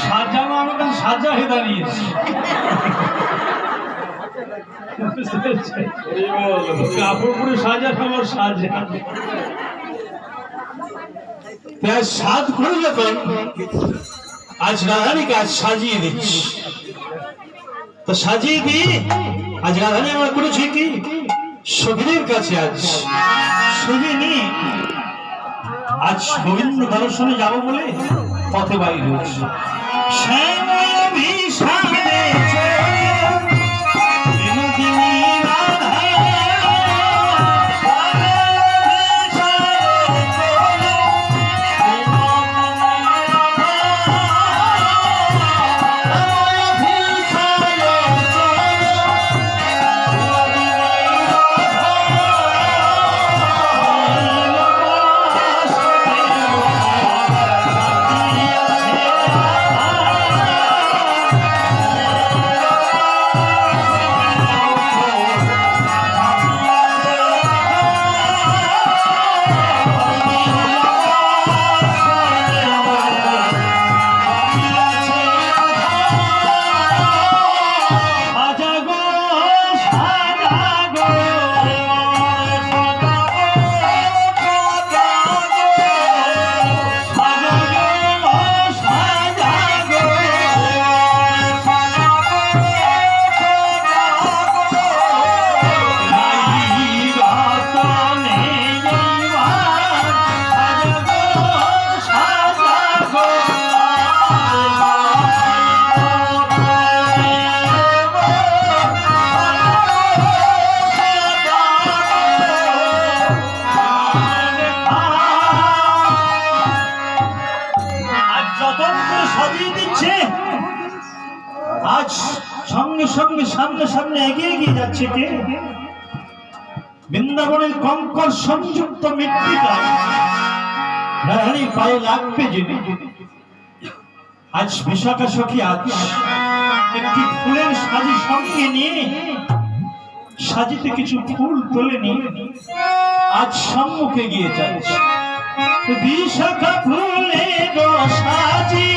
সাজানো আমাকে সাজা হয়ে দাঁড়িয়েছে। কাপড় পরে সাজা আমার সাজা সাজ করে যখন আজ রাধানীকে আজ সাজিয়ে দিচ্ছি, তো সাজিয়ে দিয়ে আজ রাধানী আমরা করেছি কি সখীদের কাছে আজ সজিয়ে নিয়ে আজ গোবিন্দ দর্শনে যাবো বলে পথে বাইর হয়েছে। আজ সঙ্গে সঙ্গে সামনে সামনে এগিয়ে এগিয়ে যাচ্ছে কে? বৃন্দাবনের কঙ্কর সংযুক্ত মৃত্তিকা রাধানীর পায়ে লাগবে যিনি। আজ বিশাখা সখী আজ একটি ফুলের সাজি সঙ্গে নিয়ে সাজিতে কিছু ফুল তুলে নিয়ে আজ সম্মুখে গিয়ে যাচ্ছে। বিশাখা ফুলে সাজি